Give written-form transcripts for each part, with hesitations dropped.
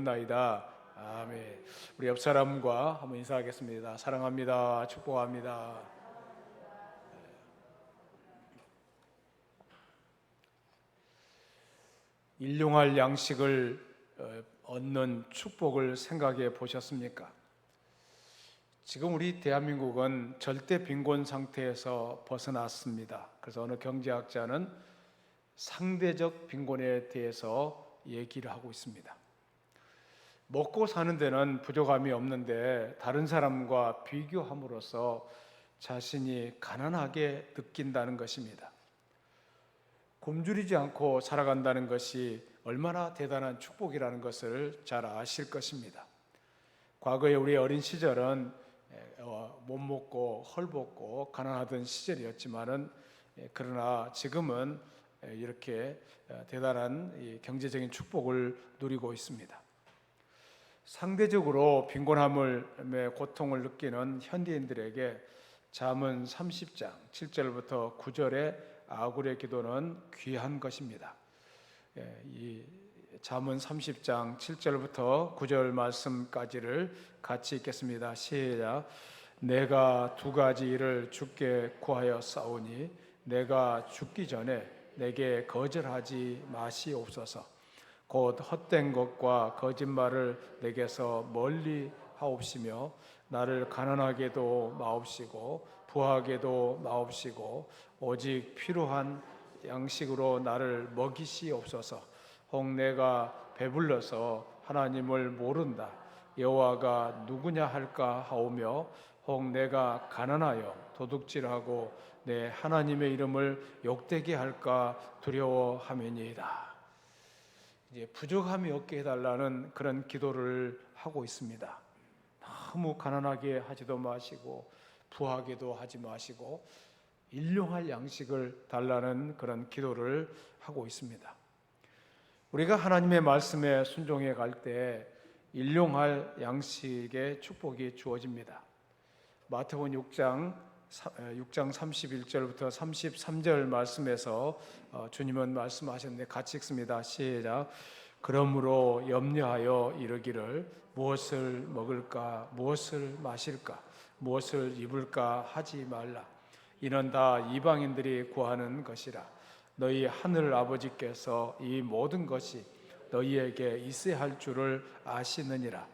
나이다. 아멘. 우리 옆 사람과 한번 인사하겠습니다. 사랑합니다. 축복합니다. 일용할 양식을 얻는 축복을 생각해 보셨습니까? 지금 우리 대한민국은 절대 빈곤 상태에서 벗어났습니다. 그래서 어느 경제학자는 상대적 빈곤에 대해서 얘기를 하고 있습니다. 먹고 사는 데는 부족함이 없는데 다른 사람과 비교함으로써 자신이 가난하게 느낀다는 것입니다. 굶주리지 않고 살아간다는 것이 얼마나 대단한 축복이라는 것을 잘 아실 것입니다. 과거에 우리 어린 시절은 못 먹고 헐벗고 가난하던 시절이었지만은 그러나 지금은 이렇게 대단한 경제적인 축복을 누리고 있습니다. 상대적으로 빈곤함의 고통을 느끼는 현대인들에게 잠언 30장 7절부터 9절의 아굴의 기도는 귀한 것입니다. 이 잠언 30장 7절부터 9절 말씀까지를 같이 읽겠습니다. 시작. 내가 두 가지 일을 주께 구하여 싸우니 내가 죽기 전에 내게 거절하지 마시옵소서. 곧 헛된 것과 거짓말을 내게서 멀리 하옵시며 나를 가난하게도 마옵시고 부하게도 마옵시고 오직 필요한 양식으로 나를 먹이시옵소서. 혹 내가 배불러서 하나님을 모른다 여호와가 누구냐 할까 하오며 혹 내가 가난하여 도둑질하고 내 하나님의 이름을 욕되게 할까 두려워함이니이다. 이제 부족함이 없게 해달라는 그런 기도를 하고 있습니다. 너무 가난하게 하지도 마시고 부하게도 하지 마시고 일용할 양식을 달라는 그런 기도를 하고 있습니다. 우리가 하나님의 말씀에 순종해 갈 때 일용할 양식의 축복이 주어집니다. 마태복음 6장 31절부터 33절 말씀에서 주님은 말씀하셨는데 같이 읽습니다. 시작. 그러므로 염려하여 이르기를 무엇을 먹을까 무엇을 마실까 무엇을 입을까 하지 말라. 이는 다 이방인들이 구하는 것이라. 너희 하늘 아버지께서 이 모든 것이 너희에게 있어야 할 줄을 아시느니라.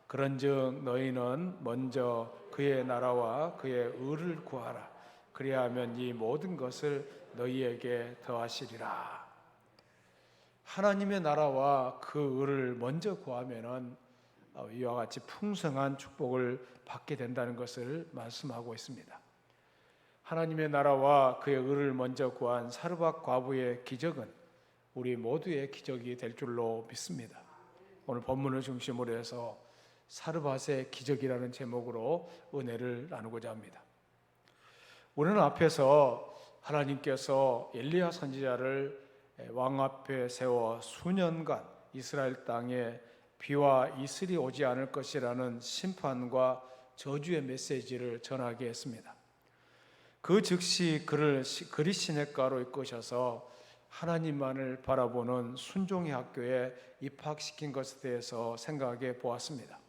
그런즉 너희는 먼저 그의 나라와 그의 의를 구하라. 그리하면 이 모든 것을 너희에게 더하시리라. 하나님의 나라와 그 의를 먼저 구하면은 이와 같이 풍성한 축복을 받게 된다는 것을 말씀하고 있습니다. 하나님의 나라와 그의 의를 먼저 구한 사르밧 과부의 기적은 우리 모두의 기적이 될 줄로 믿습니다. 오늘 본문을 중심으로 해서 사르밧의 기적이라는 제목으로 은혜를 나누고자 합니다. 우리는 앞에서 하나님께서 엘리야 선지자를 왕 앞에 세워 수년간 이스라엘 땅에 비와 이슬이 오지 않을 것이라는 심판과 저주의 메시지를 전하게 했습니다. 그 즉시 그를 그리 시냇가로 이끄셔서 하나님만을 바라보는 순종의 학교에 입학시킨 것에 대해서 생각해 보았습니다.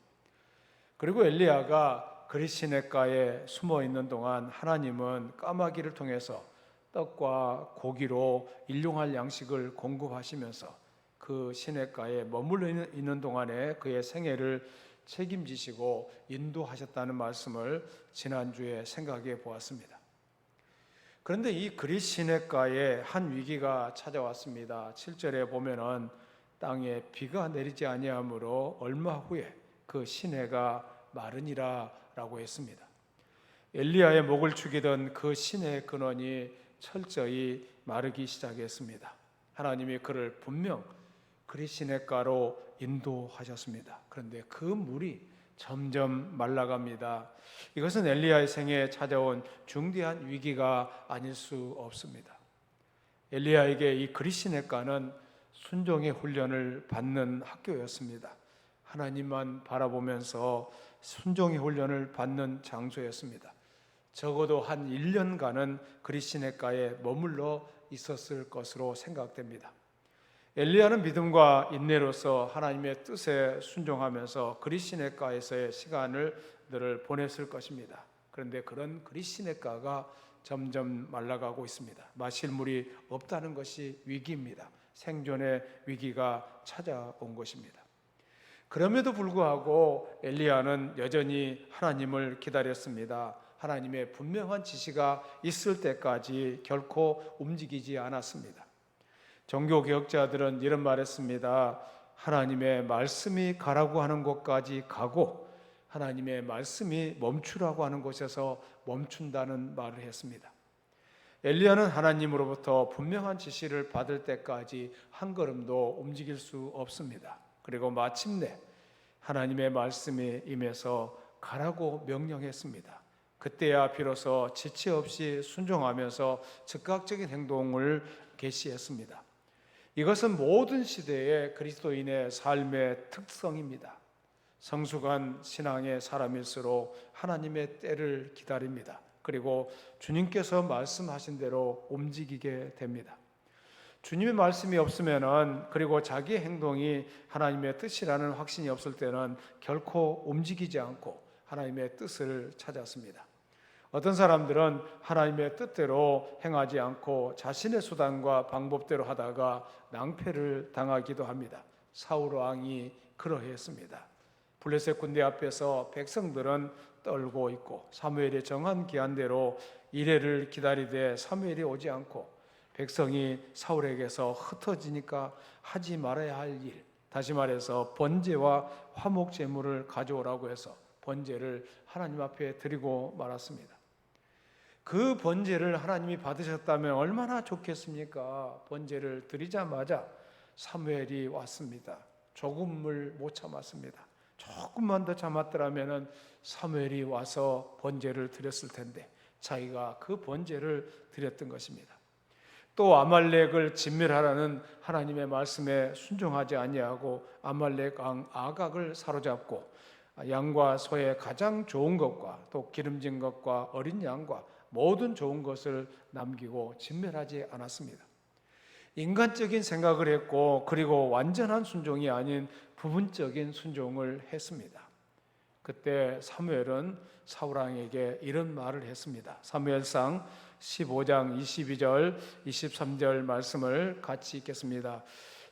그리고 엘리야가 그리 시냇가에 숨어 있는 동안 하나님은 까마귀를 통해서 떡과 고기로 일용할 양식을 공급하시면서 그 시냇가에 머물러 있는 동안에 그의 생애를 책임지시고 인도하셨다는 말씀을 지난주에 생각해 보았습니다. 그런데 이 그리 시냇가에 한 위기가 찾아왔습니다. 7절에 보면은 땅에 비가 내리지 아니하므로 얼마 후에 그 시내가 마르니라 라고 했습니다. 엘리야의 목을 축이던 그 시내의 근원이 철저히 마르기 시작했습니다. 하나님이 그를 분명 그리 시냇가로 인도하셨습니다. 그런데 그 물이 점점 말라갑니다. 이것은 엘리야의 생애에 찾아온 중대한 위기가 아닐 수 없습니다. 엘리야에게 이 그리 시냇가는 순종의 훈련을 받는 학교였습니다. 하나님만 바라보면서 순종의 훈련을 받는 장소였습니다. 적어도 한 1년간은 그리 시냇가에 머물러 있었을 것으로 생각됩니다. 엘리야는 믿음과 인내로서 하나님의 뜻에 순종하면서 그리시네가에서의 시간을 늘 보냈을 것입니다. 그런데 그런 그리시네가가 점점 말라가고 있습니다. 마실 물이 없다는 것이 위기입니다. 생존의 위기가 찾아온 것입니다. 그럼에도 불구하고 엘리야는 여전히 하나님을 기다렸습니다. 하나님의 분명한 지시가 있을 때까지 결코 움직이지 않았습니다. 종교개혁자들은 이런 말했습니다. 하나님의 말씀이 가라고 하는 곳까지 가고 하나님의 말씀이 멈추라고 하는 곳에서 멈춘다는 말을 했습니다. 엘리야는 하나님으로부터 분명한 지시를 받을 때까지 한 걸음도 움직일 수 없습니다. 그리고 마침내 하나님의 말씀이 임해서 가라고 명령했습니다. 그때야 비로소 지체 없이 순종하면서 즉각적인 행동을 개시했습니다. 이것은 모든 시대의 그리스도인의 삶의 특성입니다. 성숙한 신앙의 사람일수록 하나님의 때를 기다립니다. 그리고 주님께서 말씀하신 대로 움직이게 됩니다. 주님의 말씀이 없으면은, 그리고 자기의 행동이 하나님의 뜻이라는 확신이 없을 때는 결코 움직이지 않고 하나님의 뜻을 찾았습니다. 어떤 사람들은 하나님의 뜻대로 행하지 않고 자신의 수단과 방법대로 하다가 낭패를 당하기도 합니다. 사울 왕이 그러했습니다. 블레셋 군대 앞에서 백성들은 떨고 있고 사무엘이 정한 기한대로 이레를 기다리되 사무엘이 오지 않고 백성이 사울에게서 흩어지니까 하지 말아야 할 일, 다시 말해서 번제와 화목 제물을 가져오라고 해서 번제를 하나님 앞에 드리고 말았습니다. 그 번제를 하나님이 받으셨다면 얼마나 좋겠습니까? 번제를 드리자마자 사무엘이 왔습니다. 조금을 못 참았습니다. 조금만 더 참았더라면 사무엘이 와서 번제를 드렸을 텐데 자기가 그 번제를 드렸던 것입니다. 또 아말렉을 진멸하라는 하나님의 말씀에 순종하지 아니하고 아말렉 왕 아각을 사로잡고 양과 소의 가장 좋은 것과 또 기름진 것과 어린 양과 모든 좋은 것을 남기고 진멸하지 않았습니다. 인간적인 생각을 했고, 그리고 완전한 순종이 아닌 부분적인 순종을 했습니다. 그때 사무엘은 사울왕에게 이런 말을 했습니다. 사무엘상 15장 22절 23절 말씀을 같이 읽겠습니다.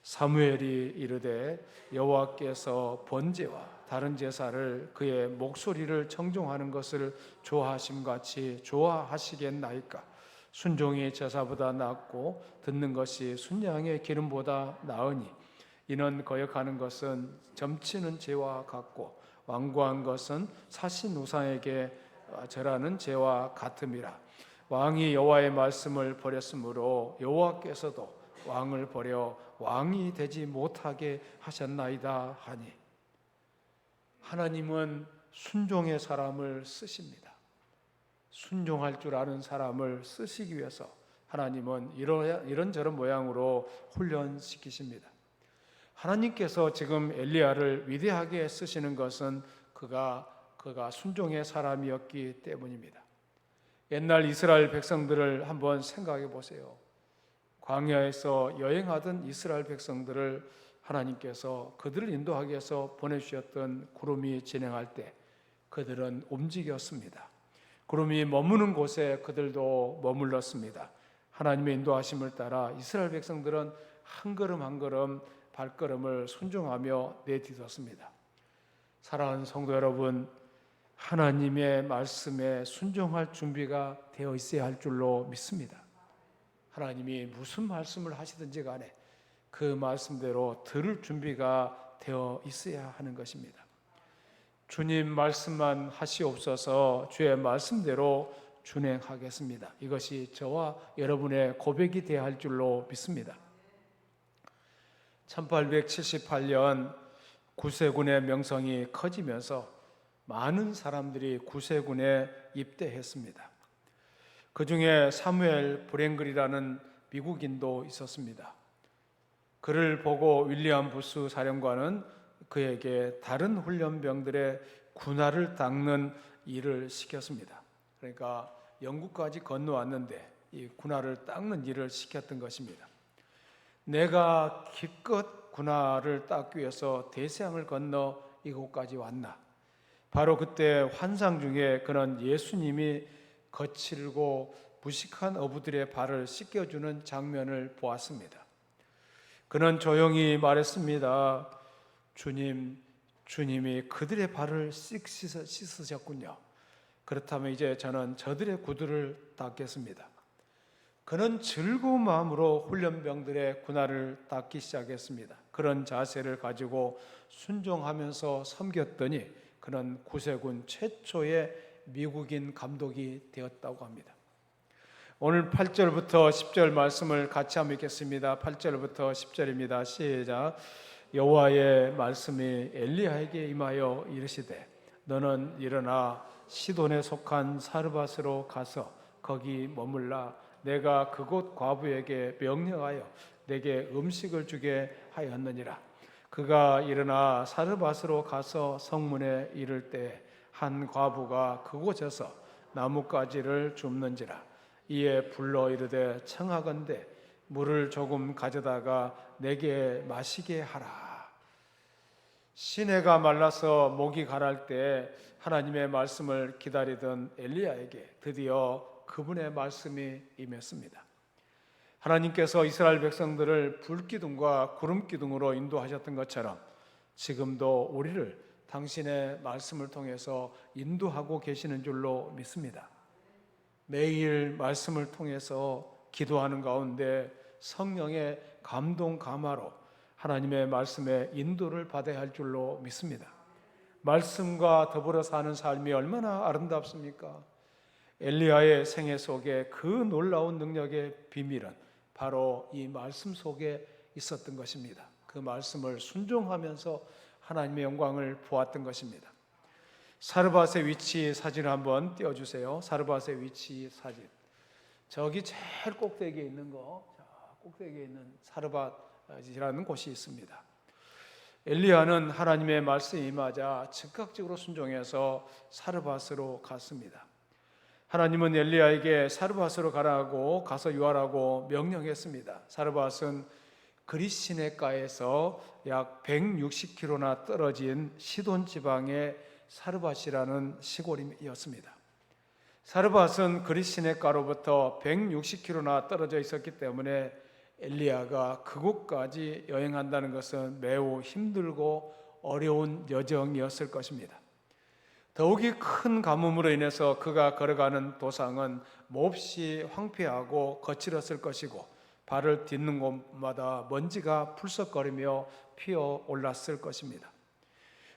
사무엘이 이르되 여호와께서 번제와 다른 제사를 그의 목소리를 청종하는 것을 좋아하심같이 좋아하시겠나이까? 순종이 제사보다 낫고 듣는 것이 순양의 기름보다 나으니 이는 거역하는 것은 점치는 죄와 같고 완고한 것은 사신 우상에게 절하는 죄와 같음이라. 왕이 여호와의 말씀을 버렸으므로 여호와께서도 왕을 버려 왕이 되지 못하게 하셨나이다 하니, 하나님은 순종의 사람을 쓰십니다. 순종할 줄 아는 사람을 쓰시기 위해서 하나님은 이런저런 모양으로 훈련시키십니다. 하나님께서 지금 엘리야를 위대하게 쓰시는 것은 그가 순종의 사람이었기 때문입니다. 옛날 이스라엘 백성들을 한번 생각해 보세요. 광야에서 여행하던 이스라엘 백성들을 하나님께서 그들을 인도하기 위해서 보내주셨던 구름이 진행할 때 그들은 움직였습니다. 구름이 머무는 곳에 그들도 머물렀습니다. 하나님의 인도하심을 따라 이스라엘 백성들은 한 걸음 한 걸음 발걸음을 순종하며 내딛었습니다. 사랑하는 성도 여러분, 하나님의 말씀에 순종할 준비가 되어 있어야 할 줄로 믿습니다. 하나님이 무슨 말씀을 하시든지 간에 그 말씀대로 들을 준비가 되어 있어야 하는 것입니다. 주님 말씀만 하시옵소서, 주의 말씀대로 준행하겠습니다. 이것이 저와 여러분의 고백이 되어야 할 줄로 믿습니다. 1878년 구세군의 명성이 커지면서 많은 사람들이 구세군에 입대했습니다. 그 중에 사무엘 브랭글이라는 미국인도 있었습니다. 그를 보고 윌리엄 부스 사령관은 그에게 다른 훈련병들의 군화를 닦는 일을 시켰습니다. 그러니까 영국까지 건너왔는데 이 군화를 닦는 일을 시켰던 것입니다. 내가 기껏 군화를 닦기 위해서 대서양을 건너 이곳까지 왔나? 바로 그때 환상 중에 그는 예수님이 거칠고 무식한 어부들의 발을 씻겨주는 장면을 보았습니다. 그는 조용히 말했습니다. 주님이 그들의 발을 씻으셨군요. 그렇다면 이제 저는 저들의 구두를 닦겠습니다. 그는 즐거운 마음으로 훈련병들의 군화를 닦기 시작했습니다. 그런 자세를 가지고 순종하면서 섬겼더니 그는 구세군 최초의 미국인 감독이 되었다고 합니다. 오늘 8절부터 10절 말씀을 같이 한번 읽겠습니다. 8절부터 10절입니다. 시작. 여호와의 말씀이 엘리야에게 임하여 이르시되 너는 일어나 시돈에 속한 사르밧으로 가서 거기 머물라. 내가 그곳 과부에게 명령하여 내게 음식을 주게 하였느니라. 그가 일어나 사르밧으로 가서 성문에 이를 때 한 과부가 그곳에서 나뭇가지를 줍는지라. 이에 불러 이르되 청하건대 물을 조금 가져다가 내게 마시게 하라. 시내가 말라서 목이 가랄 때 하나님의 말씀을 기다리던 엘리야에게 드디어 그분의 말씀이 임했습니다. 하나님께서 이스라엘 백성들을 불기둥과 구름기둥으로 인도하셨던 것처럼 지금도 우리를 당신의 말씀을 통해서 인도하고 계시는 줄로 믿습니다. 매일 말씀을 통해서 기도하는 가운데 성령의 감동 감화로 하나님의 말씀의 인도를 받아야 할 줄로 믿습니다. 말씀과 더불어 사는 삶이 얼마나 아름답습니까? 엘리야의 생애 속에 그 놀라운 능력의 비밀은 바로 이 말씀 속에 있었던 것입니다. 그 말씀을 순종하면서 하나님의 영광을 보았던 것입니다. 사르밧의 위치 사진을 한번 띄워주세요. 사르밧의 위치 사진. 저기 제일 꼭대기에 있는 꼭대기에 있는 사르밧이라는 곳이 있습니다. 엘리야는 하나님의 말씀이 임하자 즉각적으로 순종해서 사르밧으로 갔습니다. 하나님은 엘리야에게 사르밧으로 가라고 가서 유하라고 명령했습니다. 사르밧은 그릿 시내가에서 약 160km나 떨어진 시돈 지방의 사르밧이라는 시골이었습니다. 사르밧은 그릿 시내가로부터 160km나 떨어져 있었기 때문에 엘리야가 그곳까지 여행한다는 것은 매우 힘들고 어려운 여정이었을 것입니다. 더욱이 큰 가뭄으로 인해서 그가 걸어가는 도상은 몹시 황폐하고 거칠었을 것이고 발을 딛는 곳마다 먼지가 풀썩거리며 피어올랐을 것입니다.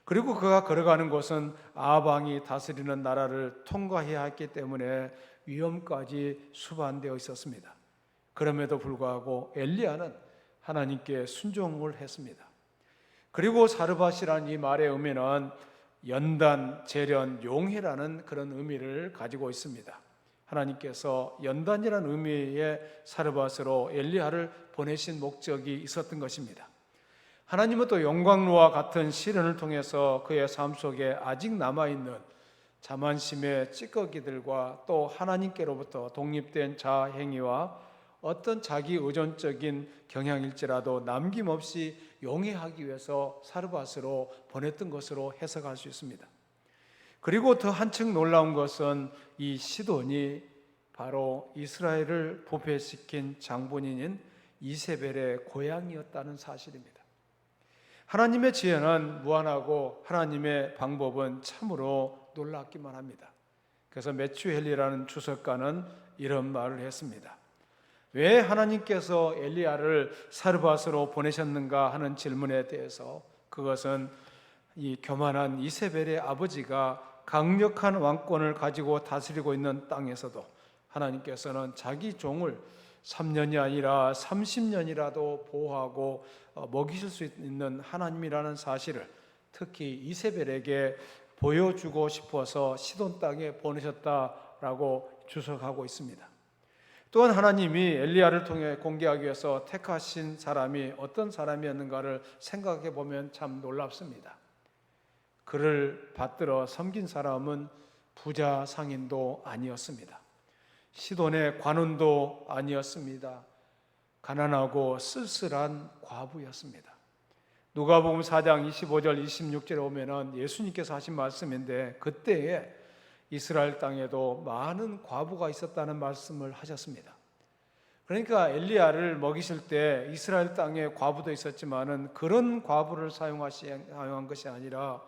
그리고 그가 걸어가는 곳은 아방이 다스리는 나라를 통과해야 했기 때문에 위험까지 수반되어 있었습니다. 그럼에도 불구하고 엘리야는 하나님께 순종을 했습니다. 그리고 사르밧이라는 이 말의 의미는 연단, 재련, 용해라는 그런 의미를 가지고 있습니다. 하나님께서 연단이라는 의미의 사르밧으로 엘리야를 보내신 목적이 있었던 것입니다. 하나님은 또 영광로와 같은 시련을 통해서 그의 삶 속에 아직 남아있는 자만심의 찌꺼기들과 또 하나님께로부터 독립된 자아 행위와 어떤 자기 의존적인 경향일지라도 남김없이 용해하기 위해서 사르밧으로 보냈던 것으로 해석할 수 있습니다. 그리고 더 한층 놀라운 것은 이 시돈이 바로 이스라엘을 부패시킨 장본인인 이세벨의 고향이었다는 사실입니다. 하나님의 지혜는 무한하고 하나님의 방법은 참으로 놀랍기만 합니다. 그래서 매튜 헨리라는 주석가는 이런 말을 했습니다. 왜 하나님께서 엘리야를 사르밧으로 보내셨는가 하는 질문에 대해서 그것은 이 교만한 이세벨의 아버지가 강력한 왕권을 가지고 다스리고 있는 땅에서도 하나님께서는 자기 종을 3년이 아니라 30년이라도 보호하고 먹이실 수 있는 하나님이라는 사실을 특히 이세벨에게 보여주고 싶어서 시돈 땅에 보내셨다라고 주석하고 있습니다. 또한 하나님이 엘리야를 통해 공개하기 위해서 택하신 사람이 어떤 사람이었는가를 생각해 보면 참 놀랍습니다. 그를 받들어 섬긴 사람은 부자 상인도 아니었습니다. 시돈의 관원도 아니었습니다. 가난하고 쓸쓸한 과부였습니다. 누가복음 4장 25절 26절에 오면은 예수님께서 하신 말씀인데, 그때에 이스라엘 땅에도 많은 과부가 있었다는 말씀을 하셨습니다. 그러니까 엘리야를 먹이실 때 이스라엘 땅에 과부도 있었지만은 그런 과부를 사용한 것이 아니라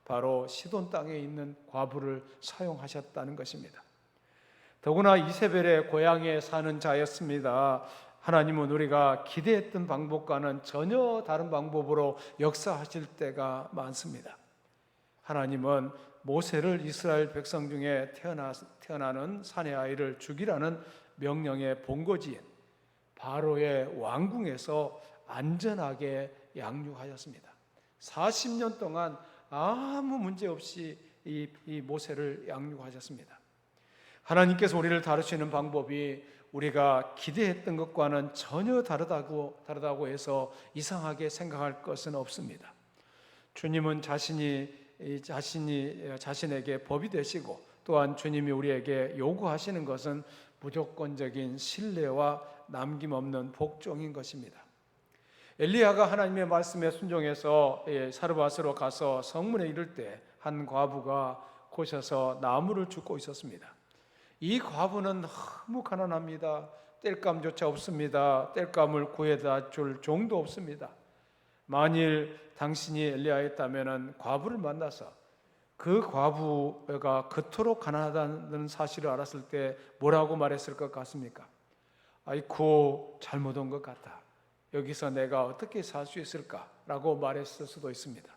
바로 시돈 땅에 있는 과부를 사용하셨다는 것입니다. 더구나 이세벨의 고향에 사는 자였습니다. 하나님은 우리가 기대했던 방법과는 전혀 다른 방법으로 역사하실 때가 많습니다. 하나님은 모세를 이스라엘 백성 중에 태어나는 사내 아이를 죽이라는 명령의 본거지인 바로의 왕궁에서 안전하게 양육하였습니다. 40년 동안 아무 문제 없이 이 모세를 양육하셨습니다. 하나님께서 우리를 다루시는 방법이 우리가 기대했던 것과는 전혀 다르다고 해서 이상하게 생각할 것은 없습니다. 주님은 자신에게 법이 되시고, 또한 주님이 우리에게 요구하시는 것은 무조건적인 신뢰와 남김없는 복종인 것입니다. 엘리야가 하나님의 말씀에 순종해서 사르밧으로 가서 성문에 이를 때 한 과부가 고셔서 나무를 줍고 있었습니다. 이 과부는 너무 가난합니다. 땔감조차 없습니다. 땔감을 구해다 줄 종도 없습니다. 만일 당신이 엘리야였다면 과부를 만나서 그 과부가 그토록 가난하다는 사실을 알았을 때 뭐라고 말했을 것 같습니까? 아이쿠, 잘못 온 것 같다. 여기서 내가 어떻게 살 수 있을까라고 말했을 수도 있습니다.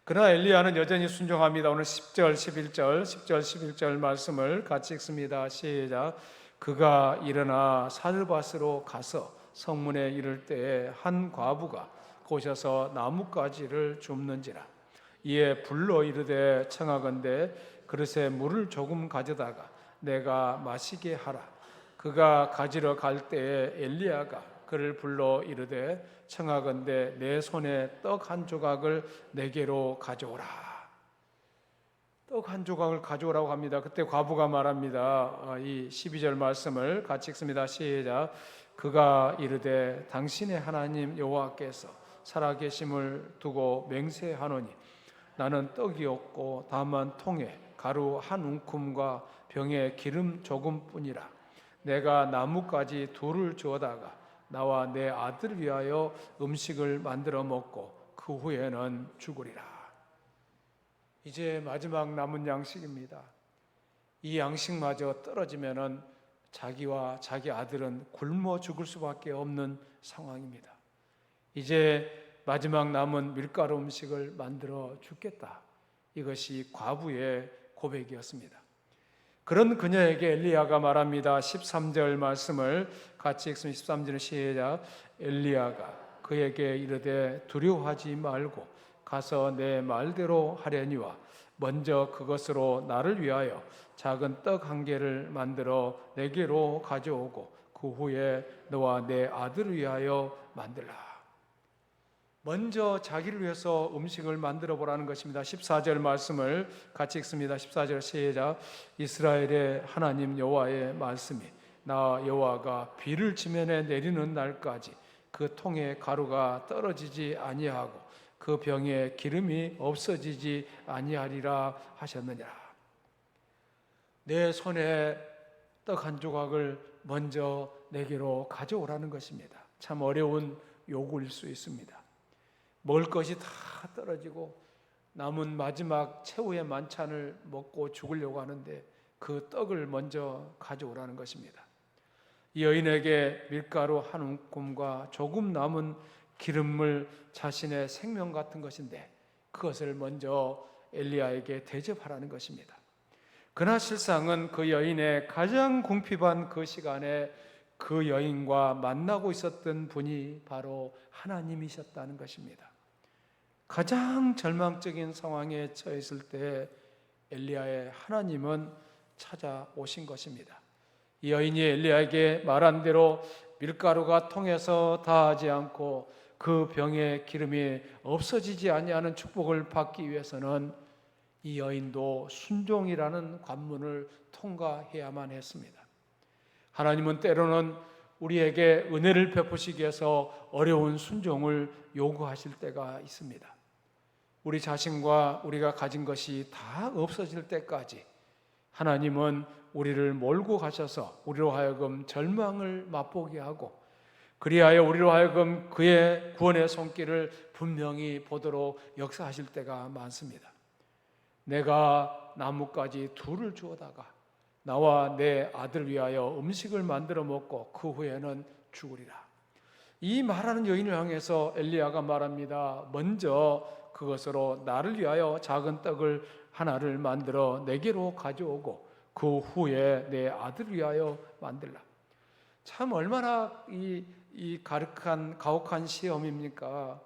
그러나 엘리야는 여전히 순종합니다. 오늘 10절 11절 말씀을 같이 읽습니다. 시작. 그가 일어나 사르밧으로 가서 성문에 이를 때에 한 과부가 고셔서 나뭇가지를 줍는지라. 이에 불러 이르되 청하건대 그릇에 물을 조금 가져다가 내가 마시게 하라. 그가 가지러 갈 때에 엘리야가 그를 불러 이르되 청하건대 내 손에 떡 한 조각을 내게로 가져오라. 떡 한 조각을 가져오라고 합니다. 그때 과부가 말합니다. 이 12절 말씀을 같이 읽습니다. 시작. 그가 이르되 당신의 하나님 여호와께서 살아계심을 두고 맹세하노니 나는 떡이 없고 다만 통에 가루 한 움큼과 병에 기름 조금뿐이라. 내가 나뭇가지 둘을 주어다가 나와 내 아들을 위하여 음식을 만들어 먹고 그 후에는 죽으리라. 이제 마지막 남은 양식입니다. 이 양식마저 떨어지면은 자기와 자기 아들은 굶어 죽을 수밖에 없는 상황입니다. 이제 마지막 남은 밀가루 음식을 만들어 죽겠다. 이것이 과부의 고백이었습니다. 그런 그녀에게 엘리야가 말합니다. 13절 말씀을 같이 읽습니다. 13절은 시작. 엘리야가 그에게 이르되 두려워하지 말고 가서 내 말대로 하려니와 먼저 그것으로 나를 위하여 작은 떡 한 개를 만들어 내게로 가져오고 그 후에 너와 내 아들을 위하여 만들라. 먼저 자기를 위해서 음식을 만들어 보라는 것입니다. 14절 말씀을 같이 읽습니다. 14절 시작. 이스라엘의 하나님 여호와의 말씀이 나 여호와가 비를 지면에 내리는 날까지 그 통에 가루가 떨어지지 아니하고 그 병에 기름이 없어지지 아니하리라 하셨느니라. 내 손에 떡 한 조각을 먼저 내게로 가져오라는 것입니다. 참 어려운 요구일 수 있습니다. 먹을 것이 다 떨어지고 남은 마지막 최후의 만찬을 먹고 죽으려고 하는데 그 떡을 먼저 가져오라는 것입니다. 이 여인에게 밀가루 한 움큼과 조금 남은 기름물 자신의 생명 같은 것인데 그것을 먼저 엘리야에게 대접하라는 것입니다. 그러나 실상은 그 여인의 가장 궁핍한 그 시간에 그 여인과 만나고 있었던 분이 바로 하나님이셨다는 것입니다. 가장 절망적인 상황에 처했을 때 엘리야의 하나님은 찾아오신 것입니다. 이 여인이 엘리야에게 말한 대로 밀가루가 통에서 다하지 않고 그 병의 기름이 없어지지 아니하는 축복을 받기 위해서는 이 여인도 순종이라는 관문을 통과해야만 했습니다. 하나님은 때로는 우리에게 은혜를 베푸시기 위해서 어려운 순종을 요구하실 때가 있습니다. 우리 자신과 우리가 가진 것이 다 없어질 때까지 하나님은 우리를 몰고 가셔서 우리로 하여금 절망을 맛보게 하고, 그리하여 우리로 하여금 그의 구원의 손길을 분명히 보도록 역사하실 때가 많습니다. 내가 나뭇가지 둘을 주어다가 나와 내 아들 위하여 음식을 만들어 먹고 그 후에는 죽으리라. 이 말하는 여인을 향해서 엘리야가 말합니다. 먼저 그것으로 나를 위하여 작은 떡을 하나를 만들어 내게로 가져오고 그 후에 내 아들 위하여 만들라. 참 얼마나 이 가혹한 시험입니까?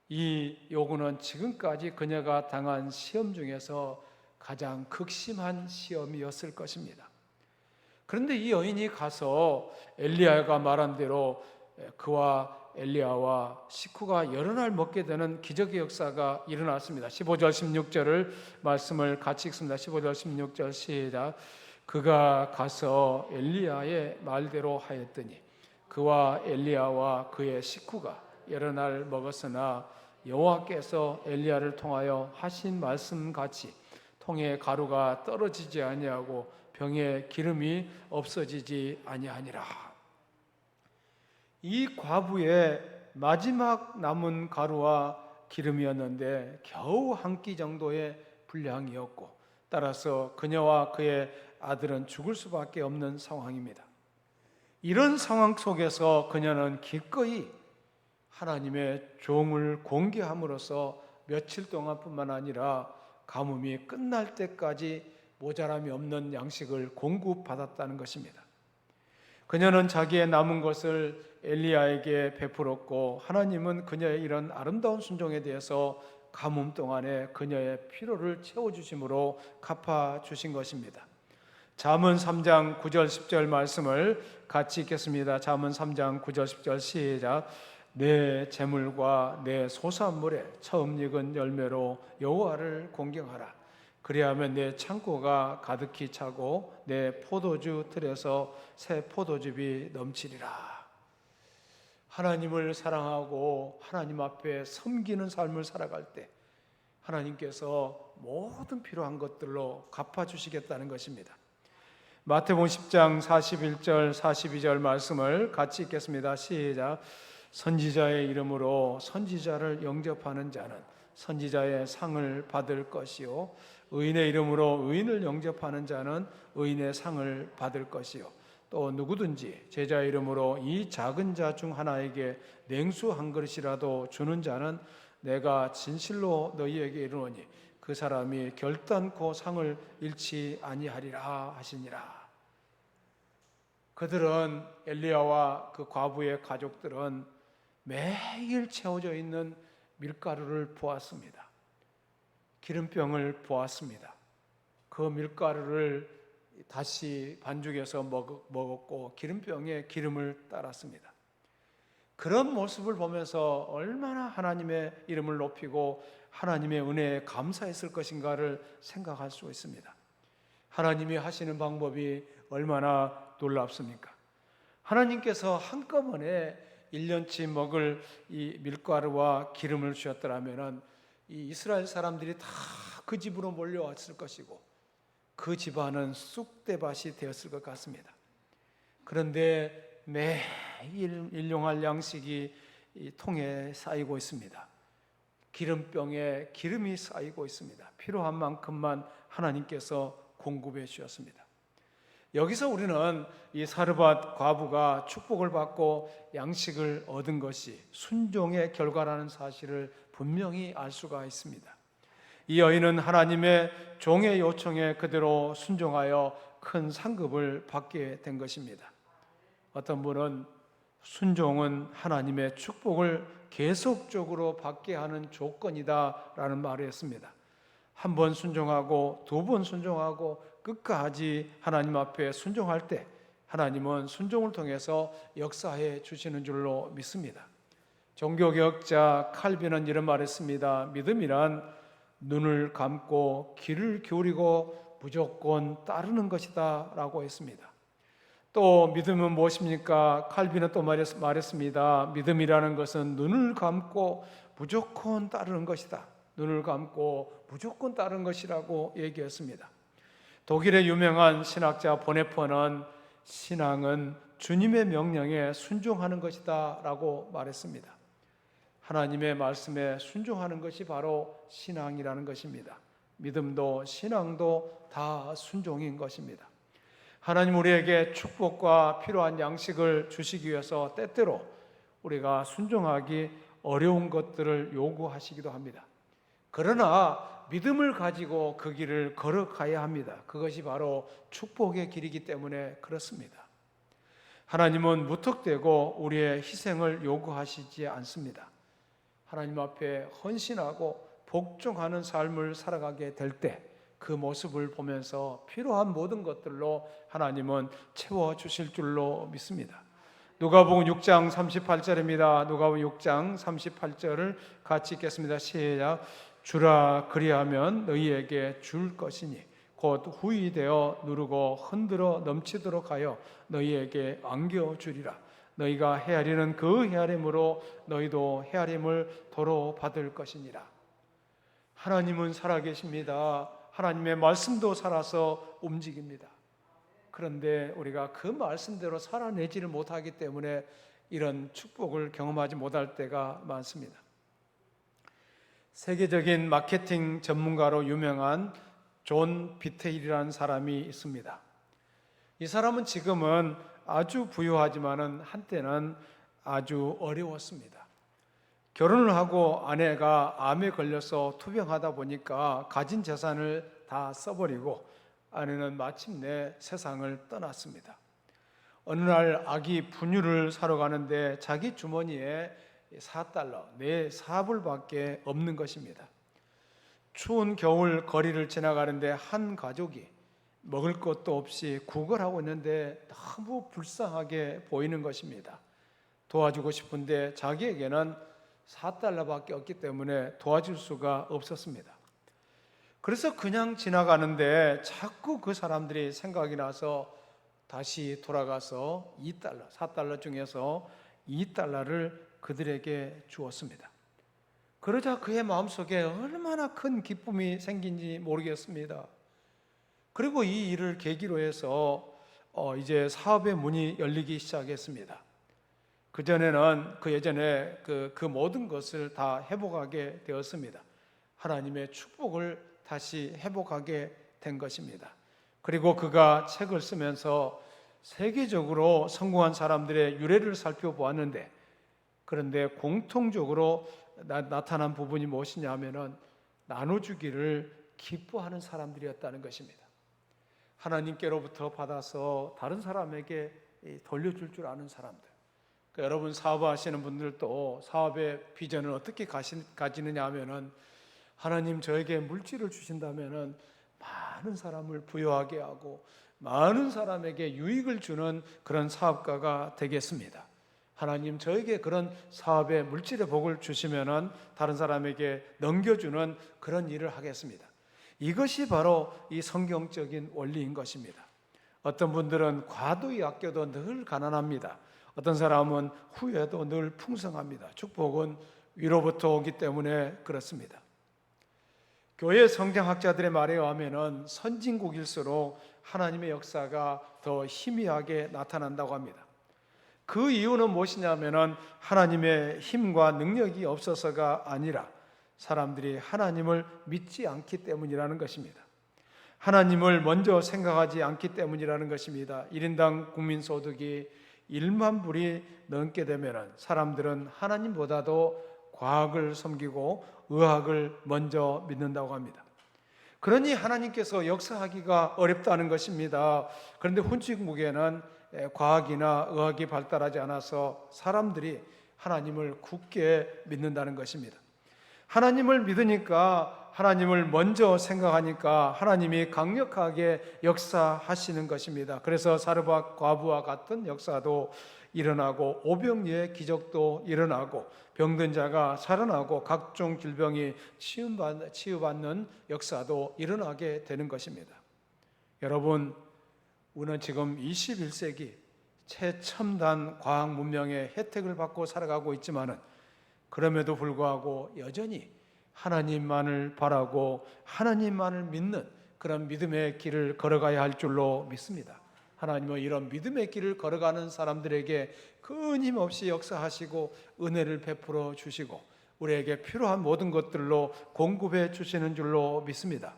이 요구는 지금까지 그녀가 당한 시험 중에서 가장 극심한 시험이었을 것입니다. 그런데 이 여인이 가서 엘리야가 말한 대로 그와 엘리야와 식구가 여러 날 먹게 되는 기적의 역사가 일어났습니다. 15절 16절을 말씀을 같이 읽습니다. 15절 16절 시작. 그가 가서 엘리야의 말대로 하였더니 그와 엘리야와 그의 식구가 여러 날 먹었으나 여호와께서 엘리야를 통하여 하신 말씀같이 통에 가루가 떨어지지 아니하고 병에 기름이 없어지지 아니하니라. 이 과부의 마지막 남은 가루와 기름이었는데 겨우 한 끼 정도의 분량이었고, 따라서 그녀와 그의 아들은 죽을 수밖에 없는 상황입니다. 이런 상황 속에서 그녀는 기꺼이 하나님의 종을 공개함으로써 며칠 동안뿐만 아니라 가뭄이 끝날 때까지 모자람이 없는 양식을 공급받았다는 것입니다. 그녀는 자기의 남은 것을 엘리야에게 베풀었고, 하나님은 그녀의 이런 아름다운 순종에 대해서 가뭄 동안에 그녀의 필요를 채워주심으로 갚아주신 것입니다. 잠언 3장 9절 10절 말씀을 같이 읽겠습니다. 잠언 3장 9절 10절 시작. 내 재물과 내 소산물에 처음 익은 열매로 여호와를 공경하라. 그리하면 내 창고가 가득히 차고 내 포도주 틀에서 새 포도즙이 넘치리라. 하나님을 사랑하고 하나님 앞에 섬기는 삶을 살아갈 때 하나님께서 모든 필요한 것들로 갚아주시겠다는 것입니다. 마태복음 10장 41절 42절 말씀을 같이 읽겠습니다. 시작. 선지자의 이름으로 선지자를 영접하는 자는 선지자의 상을 받을 것이요, 의인의 이름으로 의인을 영접하는 자는 의인의 상을 받을 것이요, 또 누구든지 제자의 이름으로 이 작은 자 중 하나에게 냉수 한 그릇이라도 주는 자는 내가 진실로 너희에게 이르노니 그 사람이 결단코 상을 잃지 아니하리라 하시니라. 그들은, 엘리야와 그 과부의 가족들은 매일 채워져 있는 밀가루를 보았습니다. 기름병을 보았습니다. 그 밀가루를 다시 반죽해서 먹었고 기름병에 기름을 따랐습니다. 그런 모습을 보면서 얼마나 하나님의 이름을 높이고 하나님의 은혜에 감사했을 것인가를 생각할 수 있습니다. 하나님이 하시는 방법이 얼마나 놀랍습니까? 하나님께서 한꺼번에 1년치 먹을 이 밀가루와 기름을 주셨더라면 이 이스라엘 사람들이 다 그 집으로 몰려왔을 것이고 그 집안은 쑥대밭이 되었을 것 같습니다. 그런데 매일 일용할 양식이 이 통에 쌓이고 있습니다. 기름병에 기름이 쌓이고 있습니다. 필요한 만큼만 하나님께서 공급해 주셨습니다. 여기서 우리는 이 사르밧 과부가 축복을 받고 양식을 얻은 것이 순종의 결과라는 사실을 분명히 알 수가 있습니다. 이 여인은 하나님의 종의 요청에 그대로 순종하여 큰 상급을 받게 된 것입니다. 어떤 분은 순종은 하나님의 축복을 계속적으로 받게 하는 조건이다라는 말을 했습니다. 한 번 순종하고 두 번 순종하고 끝까지 하나님 앞에 순종할 때 하나님은 순종을 통해서 역사해 주시는 줄로 믿습니다. 종교개혁자 칼빈은 이런 말을 했습니다. 믿음이란 눈을 감고 귀를 기울이고 무조건 따르는 것이다 라고 했습니다. 또 믿음은 무엇입니까? 칼빈은 또 말했습니다. 믿음이라는 것은 눈을 감고 무조건 따르는 것이다. 눈을 감고 무조건 따르는 것이라고 얘기했습니다. 독일의 유명한 신학자 보네퍼는 신앙은 주님의 명령에 순종하는 것이다 라고 말했습니다. 하나님의 말씀에 순종하는 것이 바로 신앙이라는 것입니다. 믿음도 신앙도 다 순종인 것입니다. 하나님 우리에게 축복과 필요한 양식을 주시기 위해서 때때로 우리가 순종하기 어려운 것들을 요구하시기도 합니다. 그러나 믿음을 가지고 그 길을 걸어가야 합니다. 그것이 바로 축복의 길이기 때문에 그렇습니다. 하나님은 무턱대고 우리의 희생을 요구하시지 않습니다. 하나님 앞에 헌신하고 복종하는 삶을 살아가게 될 때 그 모습을 보면서 필요한 모든 것들로 하나님은 채워주실 줄로 믿습니다. 누가복음 6장 38절입니다. 누가복음 6장 38절을 같이 읽겠습니다. 시작. 주라 그리하면 너희에게 줄 것이니 곧 후이되어 누르고 흔들어 넘치도록 하여 너희에게 안겨주리라. 너희가 헤아리는 그 헤아림으로 너희도 헤아림을 도로 받을 것이니라. 하나님은 살아계십니다. 하나님의 말씀도 살아서 움직입니다. 그런데 우리가 그 말씀대로 살아내지를 못하기 때문에 이런 축복을 경험하지 못할 때가 많습니다. 세계적인 마케팅 전문가로 유명한 존 비테일이라는 사람이 있습니다. 이 사람은 지금은 아주 부유하지만은 한때는 아주 어려웠습니다. 결혼을 하고 아내가 암에 걸려서 투병하다 보니까 가진 재산을 다 써버리고 아내는 마침내 세상을 떠났습니다. 어느 날 아기 분유를 사러 가는데 자기 주머니에 $4, 네 사불밖에 없는 것입니다. 추운 겨울 거리를 지나가는데 한 가족이 먹을 것도 없이 구걸하고 있는데 너무 불쌍하게 보이는 것입니다. 도와주고 싶은데 자기에게는 $4밖에 없기 때문에 도와줄 수가 없었습니다. 그래서 그냥 지나가는데 자꾸 그 사람들이 생각이 나서 다시 돌아가서 $4 중에서 $2를 그들에게 주었습니다. 그러자 그의 마음속에 얼마나 큰 기쁨이 생긴지 모르겠습니다. 그리고 이 일을 계기로 해서 이제 사업의 문이 열리기 시작했습니다. 예전에 그 모든 것을 다 회복하게 되었습니다. 하나님의 축복을 다시 회복하게 된 것입니다. 그리고 그가 책을 쓰면서 세계적으로 성공한 사람들의 유래를 살펴보았는데, 그런데 공통적으로 나타난 부분이 무엇이냐면은 나눠주기를 기뻐하는 사람들이었다는 것입니다. 하나님께로부터 받아서 다른 사람에게 돌려줄 줄 아는 사람들. 그러니까 여러분 사업하시는 분들도 사업의 비전을 어떻게 가지느냐 하면은 하나님 저에게 물질을 주신다면은 많은 사람을 부유하게 하고 많은 사람에게 유익을 주는 그런 사업가가 되겠습니다. 하나님 저에게 그런 사업의 물질의 복을 주시면은 다른 사람에게 넘겨주는 그런 일을 하겠습니다. 이것이 바로 이 성경적인 원리인 것입니다. 어떤 분들은 과도히 아껴도 늘 가난합니다. 어떤 사람은 후에도 늘 풍성합니다. 축복은 위로부터 오기 때문에 그렇습니다. 교회 성경학자들의 말에 의하면 선진국일수록 하나님의 역사가 더 희미하게 나타난다고 합니다. 그 이유는 무엇이냐면 하나님의 힘과 능력이 없어서가 아니라 사람들이 하나님을 믿지 않기 때문이라는 것입니다. 하나님을 먼저 생각하지 않기 때문이라는 것입니다. 1인당 국민소득이 1만 불이 넘게 되면 사람들은 하나님보다도 과학을 섬기고 의학을 먼저 믿는다고 합니다. 그러니 하나님께서 역사하기가 어렵다는 것입니다. 그런데 후진국에는 과학이나 의학이 발달하지 않아서 사람들이 하나님을 굳게 믿는다는 것입니다. 하나님을 믿으니까, 하나님을 먼저 생각하니까 하나님이 강력하게 역사하시는 것입니다. 그래서 사르밧 과부와 같은 역사도 일어나고 오병이의 기적도 일어나고 병든 자가 살아나고 각종 질병이 치유받는 역사도 일어나게 되는 것입니다. 여러분, 우리는 지금 21세기 최첨단 과학 문명의 혜택을 받고 살아가고 있지만은 그럼에도 불구하고 여전히 하나님만을 바라고 하나님만을 믿는 그런 믿음의 길을 걸어가야 할 줄로 믿습니다. 하나님은 이런 믿음의 길을 걸어가는 사람들에게 끊임없이 역사하시고 은혜를 베풀어 주시고 우리에게 필요한 모든 것들로 공급해 주시는 줄로 믿습니다.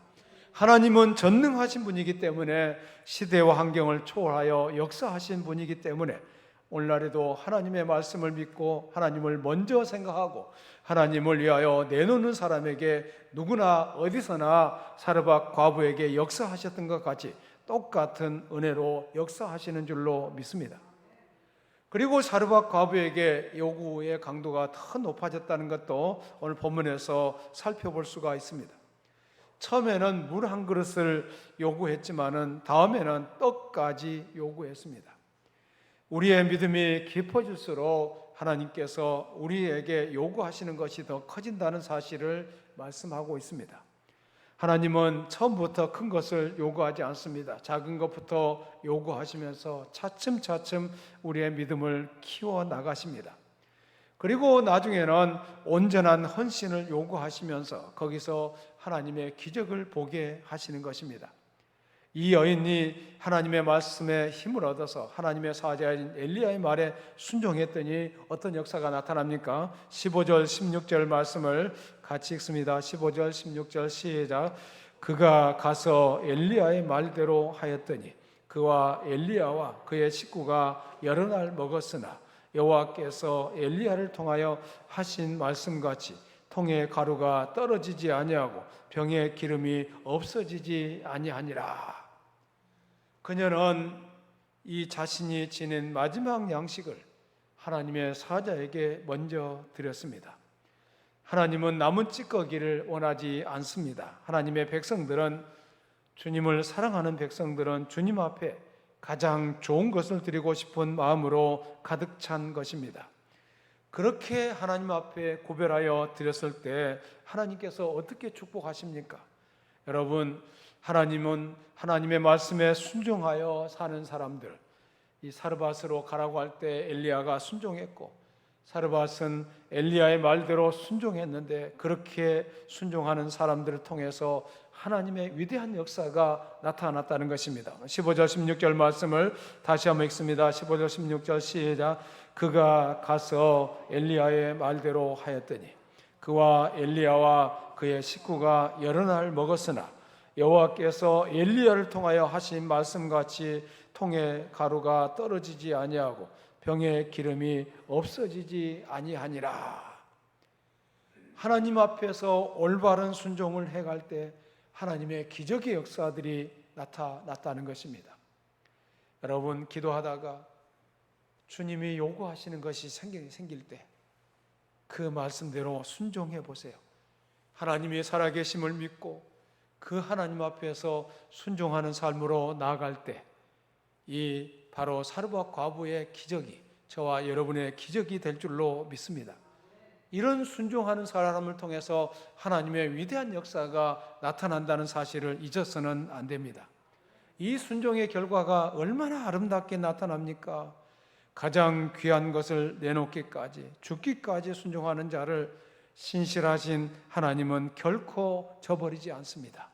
하나님은 전능하신 분이기 때문에 시대와 환경을 초월하여 역사하신 분이기 때문에 오늘날에도 하나님의 말씀을 믿고 하나님을 먼저 생각하고 하나님을 위하여 내놓는 사람에게 누구나 어디서나 사르밧 과부에게 역사하셨던 것 같이 똑같은 은혜로 역사하시는 줄로 믿습니다. 그리고 사르밧 과부에게 요구의 강도가 더 높아졌다는 것도 오늘 본문에서 살펴볼 수가 있습니다. 처음에는 물 한 그릇을 요구했지만은 다음에는 떡까지 요구했습니다. 우리의 믿음이 깊어질수록 하나님께서 우리에게 요구하시는 것이 더 커진다는 사실을 말씀하고 있습니다. 하나님은 처음부터 큰 것을 요구하지 않습니다. 작은 것부터 요구하시면서 차츰차츰 우리의 믿음을 키워 나가십니다. 그리고 나중에는 온전한 헌신을 요구하시면서 거기서 하나님의 기적을 보게 하시는 것입니다. 이 여인이 하나님의 말씀에 힘을 얻어서 하나님의 사자인 엘리야의 말에 순종했더니 어떤 역사가 나타납니까? 15절 16절 말씀을 같이 읽습니다. 15절 16절 시작. 그가 가서 엘리야의 말대로 하였더니 그와 엘리야와 그의 식구가 여러 날 먹었으나 여호와께서 엘리야를 통하여 하신 말씀같이 통에 가루가 떨어지지 아니하고 병에 기름이 없어지지 아니하니라. 그녀는 이 자신이 지닌 마지막 양식을 하나님의 사자에게 먼저 드렸습니다. 하나님은 남은 찌꺼기를 원하지 않습니다. 하나님의 백성들은 주님을 사랑하는 백성들은 주님 앞에 가장 좋은 것을 드리고 싶은 마음으로 가득 찬 것입니다. 그렇게 하나님 앞에 구별하여 드렸을 때 하나님께서 어떻게 축복하십니까? 여러분, 하나님은 하나님의 말씀에 순종하여 사는 사람들, 이 사르밧으로 가라고 할 때 엘리야가 순종했고 사르밧은 엘리야의 말대로 순종했는데 그렇게 순종하는 사람들을 통해서 하나님의 위대한 역사가 나타났다는 것입니다. 15절 16절 말씀을 다시 한번 읽습니다. 15절 16절 시작. 그가 가서 엘리야의 말대로 하였더니 그와 엘리야와 그의 식구가 여러 날 먹었으나 여호와께서 엘리야를 통하여 하신 말씀같이 통에 가루가 떨어지지 아니하고 병에 기름이 없어지지 아니하니라. 하나님 앞에서 올바른 순종을 해갈 때 하나님의 기적의 역사들이 나타났다는 것입니다. 여러분, 기도하다가 주님이 요구하시는 것이 생길 때 그 말씀대로 순종해 보세요. 하나님이 살아계심을 믿고 그 하나님 앞에서 순종하는 삶으로 나아갈 때 이 바로 사르밧 과부의 기적이 저와 여러분의 기적이 될 줄로 믿습니다. 이런 순종하는 사람을 통해서 하나님의 위대한 역사가 나타난다는 사실을 잊어서는 안 됩니다. 이 순종의 결과가 얼마나 아름답게 나타납니까? 가장 귀한 것을 내놓기까지 죽기까지 순종하는 자를 신실하신 하나님은 결코 저버리지 않습니다.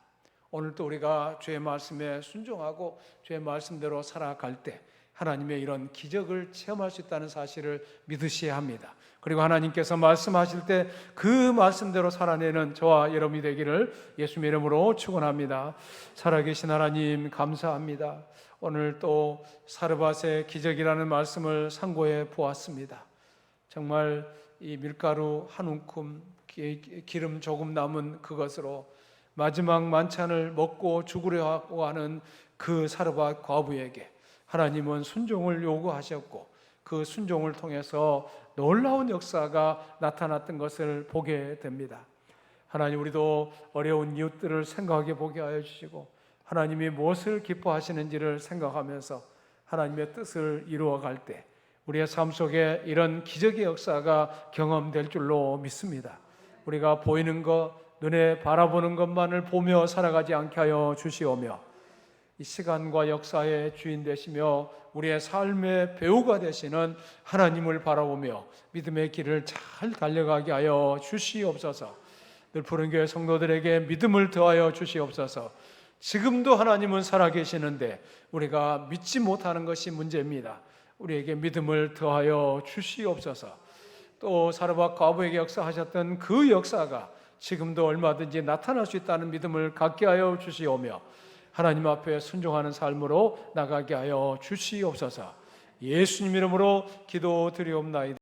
오늘도 우리가 주의 말씀에 순종하고 주의 말씀대로 살아갈 때 하나님의 이런 기적을 체험할 수 있다는 사실을 믿으셔야 합니다. 그리고 하나님께서 말씀하실 때 그 말씀대로 살아내는 저와 여러분이 되기를 예수님의 이름으로 축원합니다. 살아계신 하나님 감사합니다. 오늘 또 사르밧의 기적이라는 말씀을 상고해 보았습니다. 정말 이 밀가루 한 움큼 기름 조금 남은 그것으로 마지막 만찬을 먹고 죽으려고 하는 그 사르밧 과부에게 하나님은 순종을 요구하셨고 그 순종을 통해서 놀라운 역사가 나타났던 것을 보게 됩니다. 하나님, 우리도 어려운 이웃들을 생각하게 보게 하여 주시고 하나님이 무엇을 기뻐하시는지를 생각하면서 하나님의 뜻을 이루어갈 때 우리의 삶 속에 이런 기적의 역사가 경험될 줄로 믿습니다. 우리가 보이는 것, 눈에 바라보는 것만을 보며 살아가지 않게 하여 주시오며 이 시간과 역사의 주인 되시며 우리의 삶의 배우가 되시는 하나님을 바라보며 믿음의 길을 잘 달려가게 하여 주시옵소서. 늘 푸른교회 성도들에게 믿음을 더하여 주시옵소서. 지금도 하나님은 살아계시는데 우리가 믿지 못하는 것이 문제입니다. 우리에게 믿음을 더하여 주시옵소서. 또 사르밧 과부에게 역사하셨던 그 역사가 지금도 얼마든지 나타날 수 있다는 믿음을 갖게 하여 주시오며 하나님 앞에 순종하는 삶으로 나가게 하여 주시옵소서. 예수님 이름으로 기도드리옵나이다.